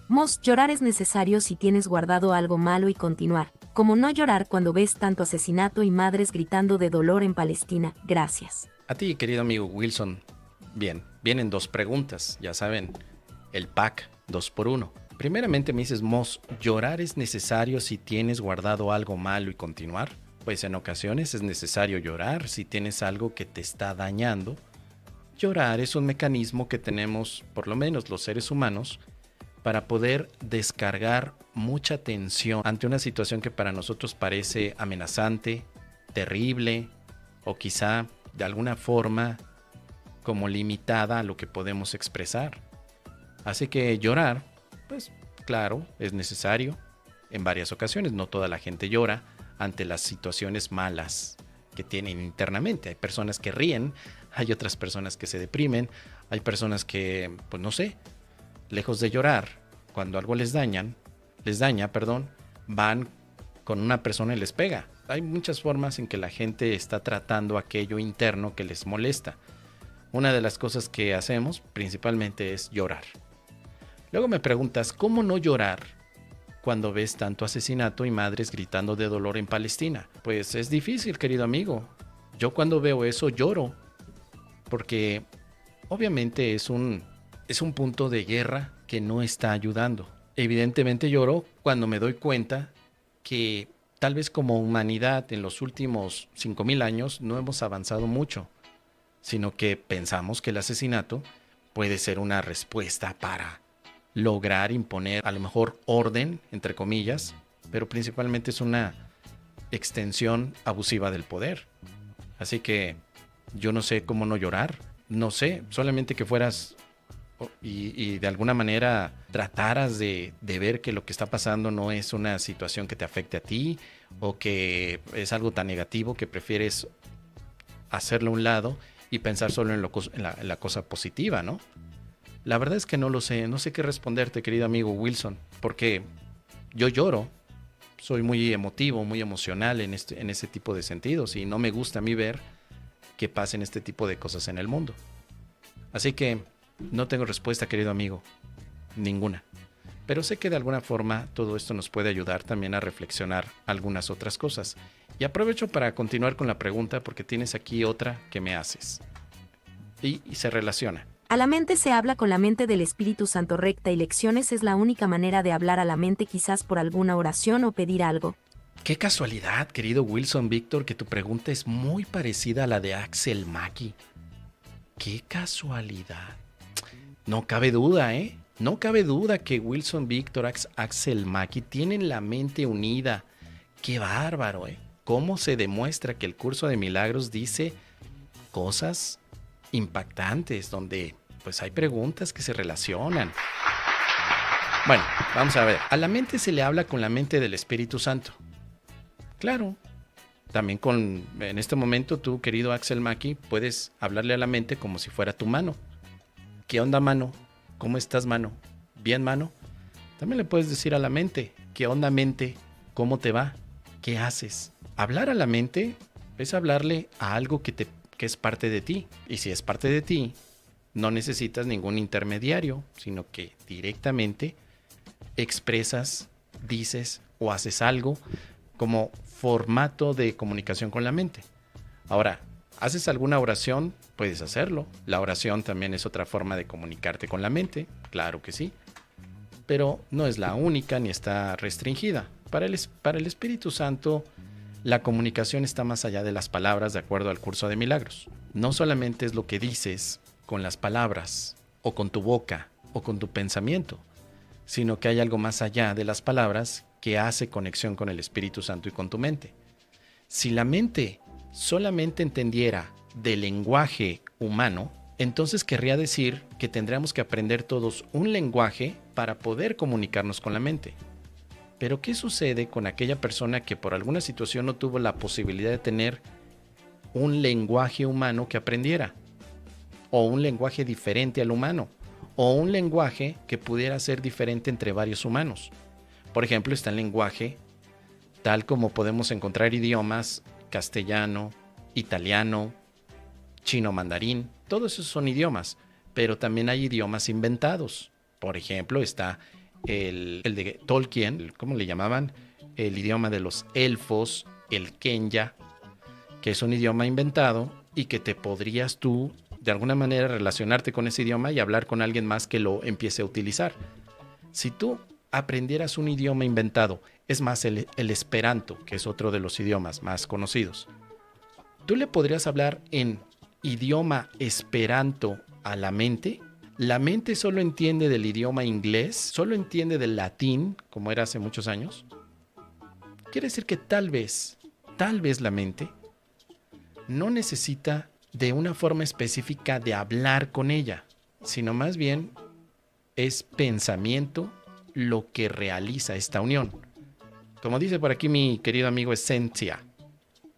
Mos, llorar es necesario si tienes guardado algo malo y continuar, como no llorar cuando ves tanto asesinato y madres gritando de dolor en Palestina. Gracias. A ti, querido amigo Wilson. Bien, vienen dos preguntas, ya saben, el pack 2x1. Primeramente me dices, Mos, ¿llorar es necesario si tienes guardado algo malo y continuar? Pues en ocasiones es necesario llorar si tienes algo que te está dañando. Llorar es un mecanismo que tenemos, por lo menos los seres humanos, para poder descargar mucha tensión ante una situación que para nosotros parece amenazante, terrible o quizá de alguna forma como limitada a lo que podemos expresar. Así que llorar, pues claro, es necesario en varias ocasiones. No toda la gente llora ante las situaciones malas que tienen internamente. Hay personas que ríen, hay otras personas que se deprimen, hay personas que, pues no sé, lejos de llorar, cuando algo les daña, van con una persona y les pega. Hay muchas formas en que la gente está tratando aquello interno que les molesta. Una de las cosas que hacemos principalmente es llorar. Luego me preguntas, ¿cómo no llorar cuando ves tanto asesinato y madres gritando de dolor en Palestina? Pues es difícil, querido amigo. Yo cuando veo eso lloro, porque obviamente es un punto de guerra que no está ayudando. Evidentemente lloro cuando me doy cuenta que tal vez como humanidad en los últimos 5000 años no hemos avanzado mucho, sino que pensamos que el asesinato puede ser una respuesta para lograr imponer a lo mejor orden, entre comillas, pero principalmente es una extensión abusiva del poder. Así que yo no sé cómo no llorar, no sé, solamente que fueras y de alguna manera trataras de ver que lo que está pasando no es una situación que te afecte a ti o que es algo tan negativo que prefieres hacerlo a un lado y pensar solo en la cosa positiva, ¿no? La verdad es que no lo sé, no sé qué responderte, querido amigo Wilson, porque yo lloro, soy muy emotivo, muy emocional en ese tipo de sentidos y no me gusta a mí ver que pasen este tipo de cosas en el mundo. Así que no tengo respuesta, querido amigo, ninguna. Pero sé que de alguna forma todo esto nos puede ayudar también a reflexionar algunas otras cosas. Y aprovecho para continuar con la pregunta porque tienes aquí otra que me haces. Y se relaciona. A la mente se habla con la mente del Espíritu Santo recta y lecciones es la única manera de hablar a la mente quizás por alguna oración o pedir algo. Qué casualidad, querido Wilson Víctor, que tu pregunta es muy parecida a la de Axel Mackey. Qué casualidad. No cabe duda, ¿eh? No cabe duda que Wilson Víctor, Axel Mackey tienen la mente unida. Qué bárbaro, ¿eh? ¿Cómo se demuestra que el curso de milagros dice cosas impactantes donde pues hay preguntas que se relacionan? Bueno, vamos a ver. A la mente se le habla con la mente del Espíritu Santo. Claro. También en este momento tú, querido Axel Mackey, puedes hablarle a la mente como si fuera tu mano. ¿Qué onda, mano? ¿Cómo estás, mano? ¿Bien, mano? También le puedes decir a la mente, ¿qué onda, mente? ¿Cómo te va? ¿Qué haces? Hablar a la mente es hablarle a algo que es parte de ti. Y si es parte de ti, no necesitas ningún intermediario, sino que directamente expresas, dices o haces algo como formato de comunicación con la mente. Ahora, ¿haces alguna oración? Puedes hacerlo. La oración también es otra forma de comunicarte con la mente, claro que sí. Pero no es la única ni está restringida. Para el Espíritu Santo, la comunicación está más allá de las palabras de acuerdo al curso de milagros. No solamente es lo que dices con las palabras, o con tu boca, o con tu pensamiento, sino que hay algo más allá de las palabras que hace conexión con el Espíritu Santo y con tu mente. Si la mente solamente entendiera del lenguaje humano, entonces querría decir que tendríamos que aprender todos un lenguaje para poder comunicarnos con la mente. Pero ¿qué sucede con aquella persona que por alguna situación no tuvo la posibilidad de tener un lenguaje humano que aprendiera? O un lenguaje diferente al humano. O un lenguaje que pudiera ser diferente entre varios humanos. Por ejemplo, está el lenguaje tal como podemos encontrar idiomas castellano, italiano, chino mandarín. Todos esos son idiomas, pero también hay idiomas inventados. Por ejemplo, está el de Tolkien, ¿cómo le llamaban? El idioma de los elfos, el Kenya, que es un idioma inventado y que te podrías tú de alguna manera relacionarte con ese idioma y hablar con alguien más que lo empiece a utilizar. Si tú aprendieras un idioma inventado, es más el Esperanto, que es otro de los idiomas más conocidos, tú le podrías hablar en idioma Esperanto a la mente. La mente solo entiende del idioma inglés, solo entiende del latín, como era hace muchos años. Quiere decir que tal vez la mente no necesita de una forma específica de hablar con ella, sino más bien es pensamiento lo que realiza esta unión. Como dice por aquí mi querido amigo Esencia,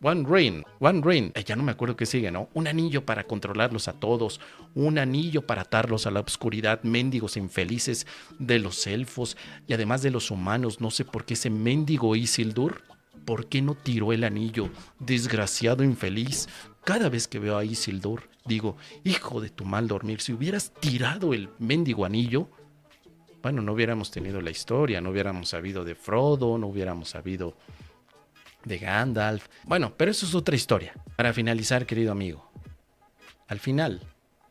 One Ring, ya no me acuerdo qué sigue, ¿no? Un anillo para controlarlos a todos, un anillo para atarlos a la oscuridad, mendigos infelices de los elfos y además de los humanos. No sé por qué ese mendigo Isildur, ¿por qué no tiró el anillo? Desgraciado infeliz. Cada vez que veo a Isildur, digo, hijo de tu mal dormir, si hubieras tirado el mendigo anillo, bueno, no hubiéramos tenido la historia, no hubiéramos sabido de Frodo, no hubiéramos sabido de Gandalf. Bueno, pero eso es otra historia. Para finalizar, querido amigo, al final,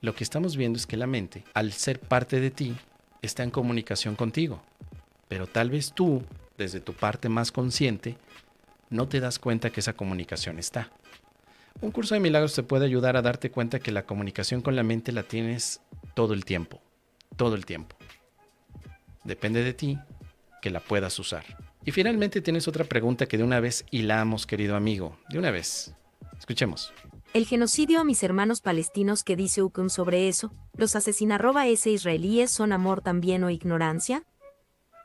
lo que estamos viendo es que la mente, al ser parte de ti, está en comunicación contigo. Pero tal vez tú, desde tu parte más consciente, no te das cuenta que esa comunicación está. Un curso de milagros te puede ayudar a darte cuenta que la comunicación con la mente la tienes todo el tiempo. Todo el tiempo. Depende de ti que la puedas usar. Y finalmente tienes otra pregunta que de una vez hilamos, querido amigo. De una vez. Escuchemos. El genocidio a mis hermanos palestinos que dice Ukun sobre eso, los asesina-s israelíes son amor también o ignorancia?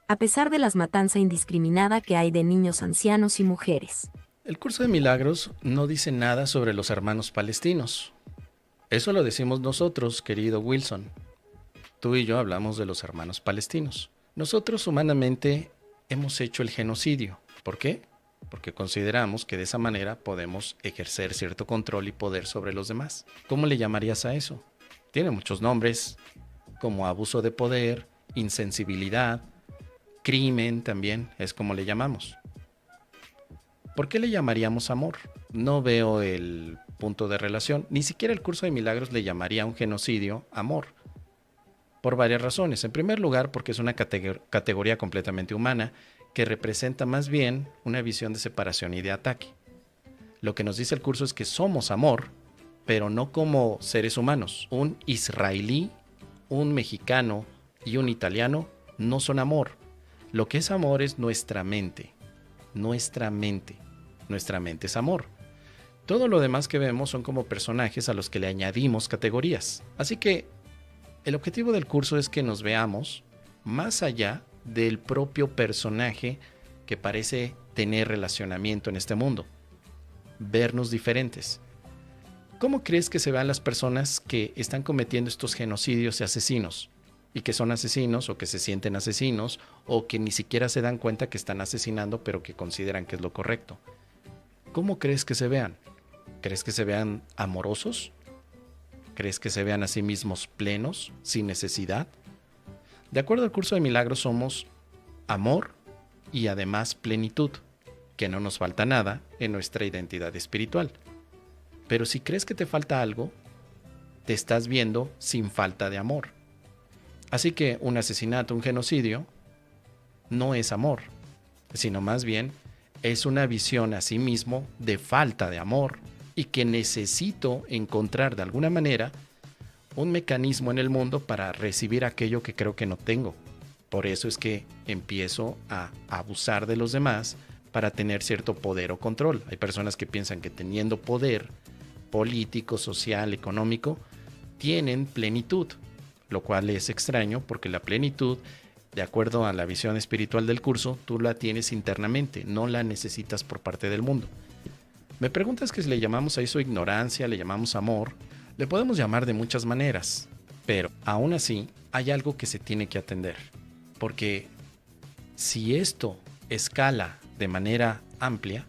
A pesar de las matanzas indiscriminada que hay de niños, ancianos y mujeres. El curso de milagros no dice nada sobre los hermanos palestinos. Eso lo decimos nosotros, querido Wilson. Tú y yo hablamos de los hermanos palestinos. Nosotros humanamente hemos hecho el genocidio. ¿Por qué? Porque consideramos que de esa manera podemos ejercer cierto control y poder sobre los demás. ¿Cómo le llamarías a eso? Tiene muchos nombres, como abuso de poder, insensibilidad, crimen también, es como le llamamos. ¿Por qué le llamaríamos amor? No veo el punto de relación. Ni siquiera el curso de milagros le llamaría a un genocidio amor. Por varias razones. En primer lugar, porque es una categoría completamente humana que representa más bien una visión de separación y de ataque. Lo que nos dice el curso es que somos amor, pero no como seres humanos. Un israelí, un mexicano y un italiano no son amor. Lo que es amor es nuestra mente. Nuestra mente. Nuestra mente es amor. Todo lo demás que vemos son como personajes a los que le añadimos categorías. Así que el objetivo del curso es que nos veamos más allá del propio personaje que parece tener relacionamiento en este mundo. Vernos diferentes. ¿Cómo crees que se vean las personas que están cometiendo estos genocidios y asesinos? Y que son asesinos o que se sienten asesinos o que ni siquiera se dan cuenta que están asesinando pero que consideran que es lo correcto. ¿Cómo crees que se vean? ¿Crees que se vean amorosos? ¿Crees que se vean a sí mismos plenos, sin necesidad? De acuerdo al curso de milagros somos amor y además plenitud, que no nos falta nada en nuestra identidad espiritual. Pero si crees que te falta algo, te estás viendo sin falta de amor. Así que un asesinato, un genocidio, no es amor, sino más bien es una visión a sí mismo de falta de amor y que necesito encontrar de alguna manera un mecanismo en el mundo para recibir aquello que creo que no tengo. Por eso es que empiezo a abusar de los demás para tener cierto poder o control. Hay personas que piensan que teniendo poder político, social, económico, tienen plenitud, lo cual es extraño porque la plenitud, de acuerdo a la visión espiritual del curso, tú la tienes internamente, no la necesitas por parte del mundo. Me preguntas que si le llamamos a eso ignorancia, le llamamos amor, le podemos llamar de muchas maneras, pero aún así hay algo que se tiene que atender, porque si esto escala de manera amplia,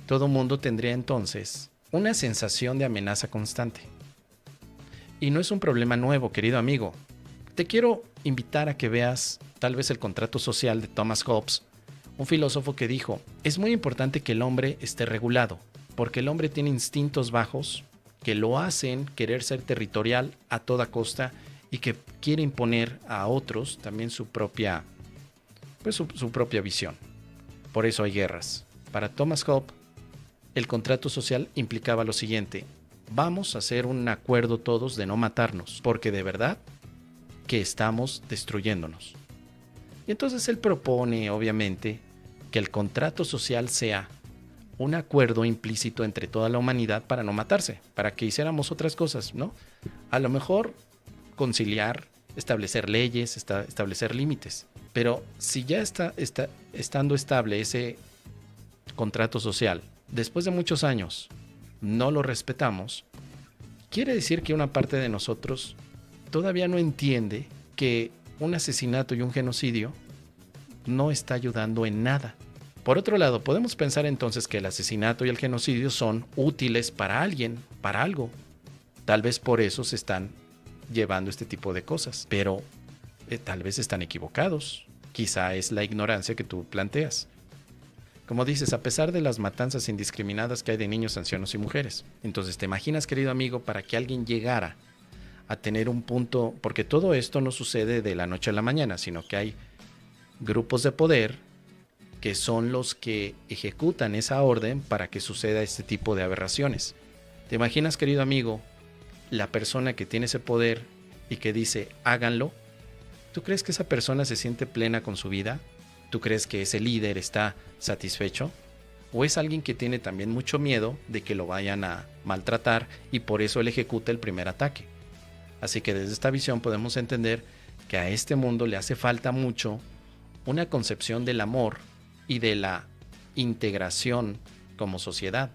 todo mundo tendría entonces una sensación de amenaza constante. Y no es un problema nuevo, querido amigo. te quiero invitar a que veas tal vez el contrato social de Thomas Hobbes, un filósofo que dijo, es muy importante que el hombre esté regulado, porque el hombre tiene instintos bajos que lo hacen querer ser territorial a toda costa y que quiere imponer a otros también su propia visión. Por eso hay guerras. Para Thomas Hobbes, el contrato social implicaba lo siguiente, vamos a hacer un acuerdo todos de no matarnos, porque de verdad que estamos destruyéndonos. Y entonces él propone, obviamente, que el contrato social sea un acuerdo implícito entre toda la humanidad para no matarse, para que hiciéramos otras cosas, ¿no? A lo mejor conciliar, establecer leyes, establecer límites. Pero si ya está estando estable ese contrato social, después de muchos años no lo respetamos, quiere decir que una parte de nosotros todavía no entiende que un asesinato y un genocidio no está ayudando en nada. Por otro lado, podemos pensar entonces que el asesinato y el genocidio son útiles para alguien, para algo. Tal vez por eso se están llevando este tipo de cosas, pero tal vez están equivocados. Quizá es la ignorancia que tú planteas. Como dices, a pesar de las matanzas indiscriminadas que hay de niños, ancianos y mujeres. Entonces, ¿te imaginas, querido amigo, para que alguien llegara a tener un punto? Porque todo esto no sucede de la noche a la mañana, sino que hay grupos de poder que son los que ejecutan esa orden para que suceda este tipo de aberraciones. ¿Te imaginas, querido amigo, la persona que tiene ese poder y que dice, háganlo? ¿Tú crees que esa persona se siente plena con su vida? ¿Tú crees que ese líder está satisfecho? ¿O es alguien que tiene también mucho miedo de que lo vayan a maltratar y por eso él ejecuta el primer ataque? Así que desde esta visión podemos entender que a este mundo le hace falta mucho una concepción del amor y de la integración como sociedad.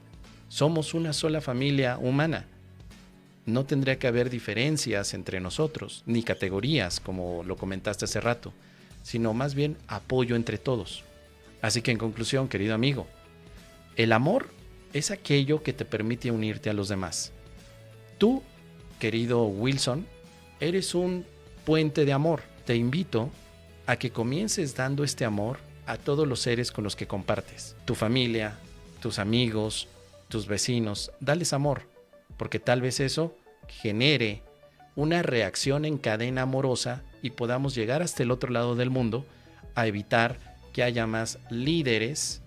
Somos una sola familia humana. No tendría que haber diferencias entre nosotros, ni categorías, como lo comentaste hace rato, sino más bien apoyo entre todos. Así que en conclusión, querido amigo, el amor es aquello que te permite unirte a los demás. Tú, querido Wilson, eres un puente de amor. Te invito a que comiences dando este amor a todos los seres con los que compartes. Tu familia, tus amigos, tus vecinos, dales amor, porque tal vez eso genere una reacción en cadena amorosa y podamos llegar hasta el otro lado del mundo a evitar que haya más líderes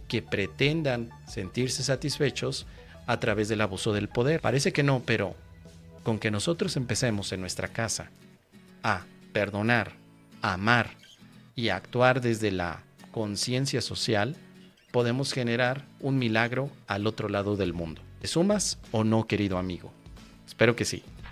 que pretendan sentirse satisfechos a través del abuso del poder. Parece que no, pero con que nosotros empecemos en nuestra casa a perdonar, a amar y a actuar desde la conciencia social, podemos generar un milagro al otro lado del mundo. ¿Te sumas o no, querido amigo? Espero que sí.